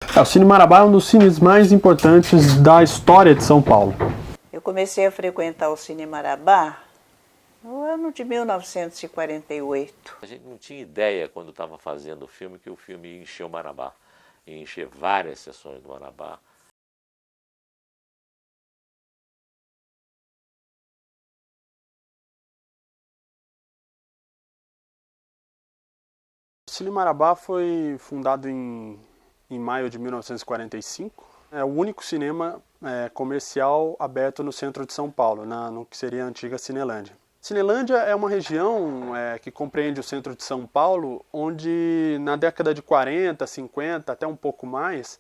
O Cine Marabá é um dos cines mais importantes da história de São Paulo. Eu comecei a frequentar o Cine Marabá no ano de 1948. A gente não tinha ideia, quando estava fazendo o filme, que o filme ia encher o Marabá. Ia encher várias sessões do Marabá. O Cine Marabá foi fundado em maio de 1945. É o único cinema comercial aberto no centro de São Paulo, no que seria a antiga Cinelândia. Cinelândia é uma região que compreende o centro de São Paulo, onde na década de 40, 50, até um pouco mais,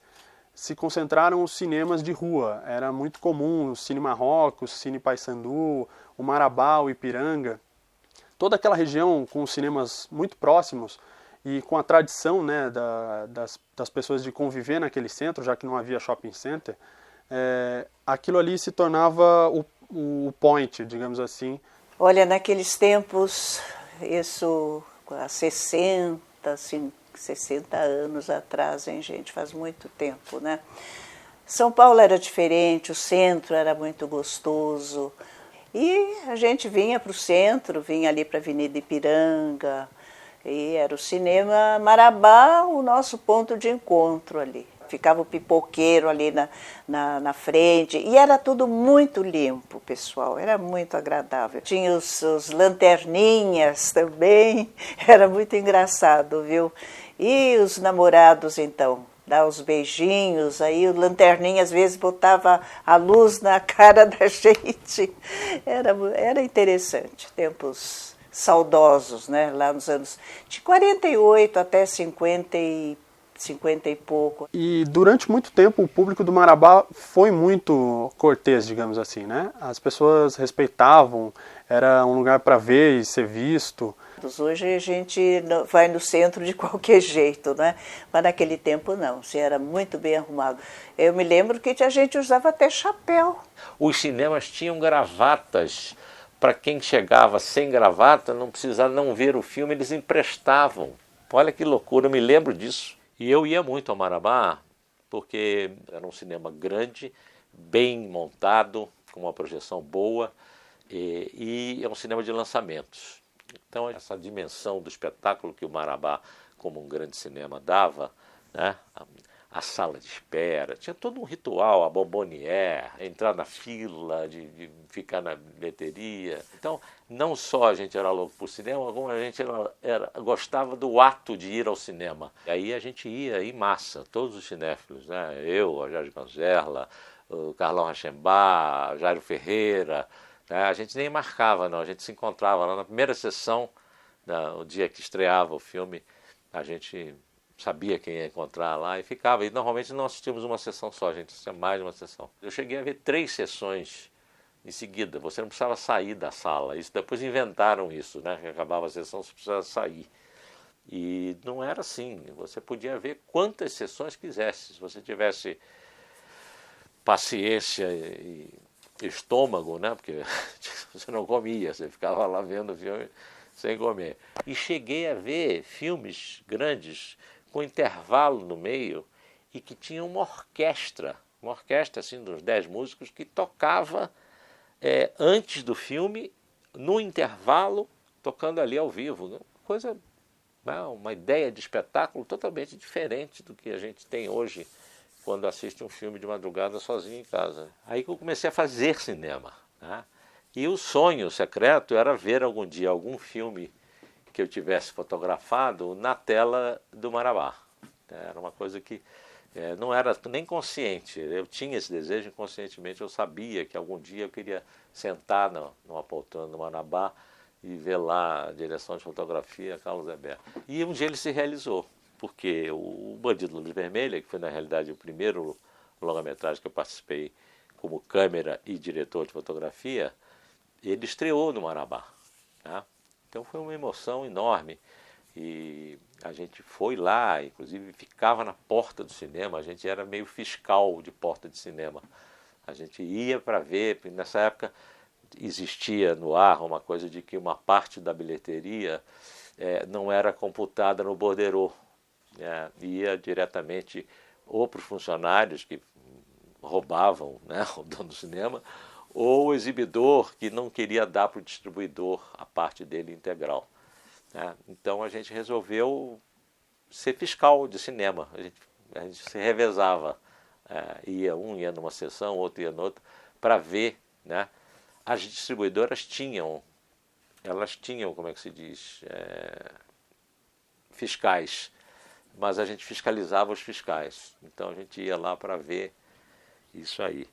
se concentraram os cinemas de rua. Era muito comum o Cine Marrocos, o Cine Paissandu, o Marabá, o Ipiranga. Toda aquela região com os cinemas muito próximos e com a tradição, né, das pessoas de conviver naquele centro, já que não havia shopping center, aquilo ali se tornava o point, digamos assim. Olha, naqueles tempos, isso há 60 anos atrás, hein, gente? Faz muito tempo, né? São Paulo era diferente, o centro era muito gostoso. E a gente vinha para o centro, vinha ali para a Avenida Ipiranga, e era o Cinema Marabá, o nosso ponto de encontro ali. Ficava o pipoqueiro ali na frente, e era tudo muito limpo, pessoal, era muito agradável. Tinha os lanterninhas também, era muito engraçado, viu? E os namorados, então, dar os beijinhos, aí o lanterninha às vezes botava a luz na cara da gente, era interessante, tempos saudosos, né? Lá nos anos de 48 até 50 e pouco. E durante muito tempo o público do Marabá foi muito cortês, digamos assim, né? As pessoas respeitavam, era um lugar para ver e ser visto. Hoje a gente vai no centro de qualquer jeito, né? Mas naquele tempo não, se era muito bem arrumado. Eu me lembro que a gente usava até chapéu. Os cinemas tinham gravatas. Para quem chegava sem gravata, não precisava não ver o filme, eles emprestavam. Olha que loucura, eu me lembro disso. E eu ia muito ao Marabá, porque era um cinema grande, bem montado, com uma projeção boa, e é um cinema de lançamentos. Então, essa dimensão do espetáculo que o Marabá, como um grande cinema, dava, né? A sala de espera, tinha todo um ritual, a bombonière, entrar na fila, de ficar na bilheteria. Então, não só a gente era louco por cinema, como a gente gostava do ato de ir ao cinema. E aí a gente ia em massa, todos os cinéfilos, né? Eu, a Jorge Manzerla, o Carlão Rachembá, Jairo Ferreira, né? A gente nem marcava, não, a gente se encontrava lá na primeira sessão, o dia que estreava o filme, a gente sabia quem ia encontrar lá e ficava. E normalmente não assistíamos uma sessão só, a gente assistia mais de uma sessão. Eu cheguei a ver 3 sessões em seguida, você não precisava sair da sala. Isso, depois inventaram isso, né? Que acabava a sessão, você precisava sair. E não era assim, você podia ver quantas sessões quisesse. Se você tivesse paciência e estômago, né? Porque você não comia, você ficava lá vendo o filme sem comer. E cheguei a ver filmes grandes com intervalo no meio e que tinha uma orquestra assim, de uns 10 músicos que tocava antes do filme, no intervalo, tocando ali ao vivo. Coisa, uma ideia de espetáculo totalmente diferente do que a gente tem hoje quando assiste um filme de madrugada sozinho em casa. Aí que eu comecei a fazer cinema, né? E o sonho secreto era ver algum dia algum filme que eu tivesse fotografado na tela do Marabá. Era uma coisa que não era nem consciente, eu tinha esse desejo inconscientemente, eu sabia que algum dia eu queria sentar numa poltrona do Marabá e ver lá a direção de fotografia, Carlos Hebert. E um dia ele se realizou, porque o Bandido Luz Vermelha, que foi na realidade o primeiro longa-metragem que eu participei como câmera e diretor de fotografia, ele estreou no Marabá, tá? Então foi uma emoção enorme e a gente foi lá, inclusive ficava na porta do cinema, a gente era meio fiscal de porta de cinema. A gente ia para ver, porque nessa época existia no ar uma coisa de que uma parte da bilheteria não era computada no borderô, ia diretamente ou para os funcionários que roubavam, né, o dono do cinema, ou o exibidor que não queria dar para o distribuidor a parte dele integral, né? Então a gente resolveu ser fiscal de cinema. A gente se revezava, ia numa sessão, outro ia noutra, para ver, né? As distribuidoras tinham, como é que se diz, fiscais, mas a gente fiscalizava os fiscais. Então a gente ia lá para ver isso aí.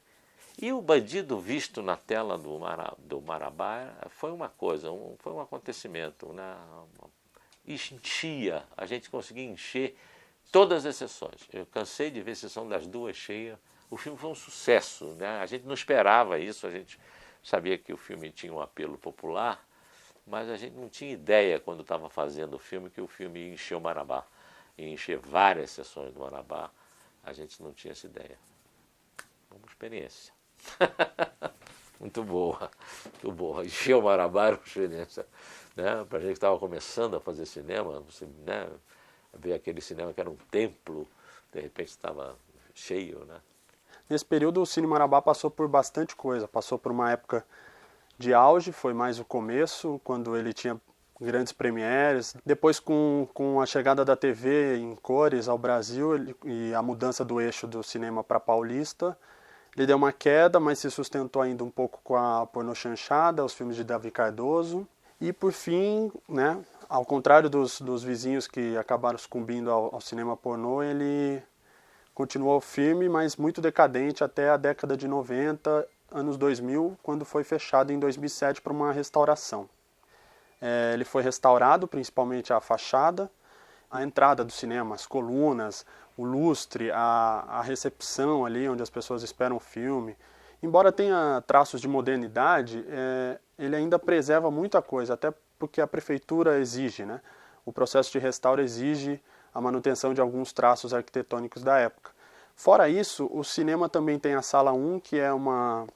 E o bandido visto na tela do Marabá foi uma coisa, foi um acontecimento, né? Enchia, a gente conseguia encher todas as sessões. Eu cansei de ver sessão das 2 cheias. O filme foi um sucesso, né? A gente não esperava isso, a gente sabia que o filme tinha um apelo popular, mas a gente não tinha ideia, quando estava fazendo o filme, que o filme ia encher o Marabá, ia encher várias sessões do Marabá. A gente não tinha essa ideia. Uma experiência. Muito boa, muito boa. Encher o Marabá era uma experiência, né? Para a gente que estava começando a fazer cinema, você, né, ver aquele cinema que era um templo, de repente estava cheio, né? Nesse período o Cine Marabá passou por bastante coisa, passou por uma época de auge, foi mais o começo, quando ele tinha grandes premieres. Depois, com a chegada da TV em cores ao Brasil e a mudança do eixo do cinema para Paulista, ele deu uma queda, mas se sustentou ainda um pouco com a pornô chanchada, os filmes de Davi Cardoso. E, por fim, né, ao contrário dos vizinhos que acabaram sucumbindo ao cinema pornô, ele continuou firme, mas muito decadente até a década de 90, anos 2000, quando foi fechado em 2007 para uma restauração. Ele foi restaurado, principalmente a fachada, a entrada do cinema, as colunas, o lustre, a recepção ali, onde as pessoas esperam o filme. Embora tenha traços de modernidade, ele ainda preserva muita coisa, até porque a prefeitura exige, né? O processo de restauro exige a manutenção de alguns traços arquitetônicos da época. Fora isso, o cinema também tem a Sala 1, que é uma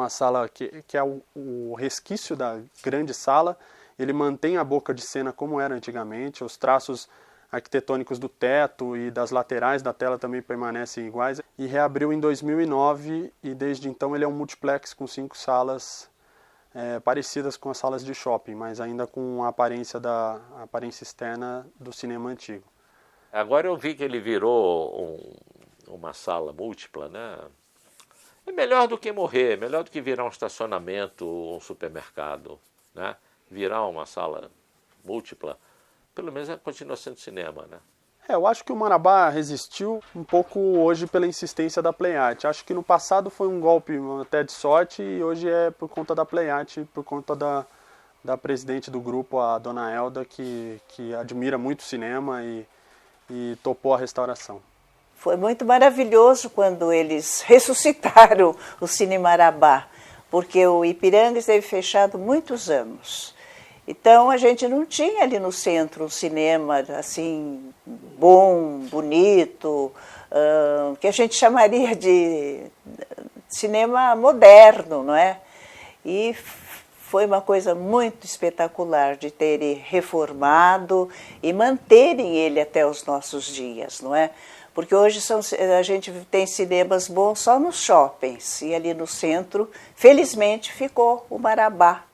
sala que é o resquício da grande sala. Ele mantém a boca de cena como era antigamente, os traços arquitetônicos do teto e das laterais da tela também permanecem iguais. E reabriu em 2009 e desde então ele é um multiplex com 5 salas parecidas com as salas de shopping, mas ainda com a aparência externa do cinema antigo. Agora eu vi que ele virou uma sala múltipla, né? É melhor do que morrer, melhor do que virar um estacionamento ou um supermercado, né? Virar uma sala múltipla, pelo menos continua sendo cinema, né? Eu acho que o Marabá resistiu um pouco hoje pela insistência da PlayArt. Acho que no passado foi um golpe até de sorte e hoje é por conta da PlayArt, por conta da presidente do grupo, a dona Elda, que admira muito o cinema e topou a restauração. Foi muito maravilhoso quando eles ressuscitaram o Cine Marabá, porque o Ipiranga esteve fechado muitos anos. Então a gente não tinha ali no centro um cinema assim bom, bonito, que a gente chamaria de cinema moderno, não é? E foi uma coisa muito espetacular de terem reformado e manterem ele até os nossos dias, não é? Porque hoje a gente tem cinemas bons só nos shoppings e ali no centro, felizmente, ficou o Marabá.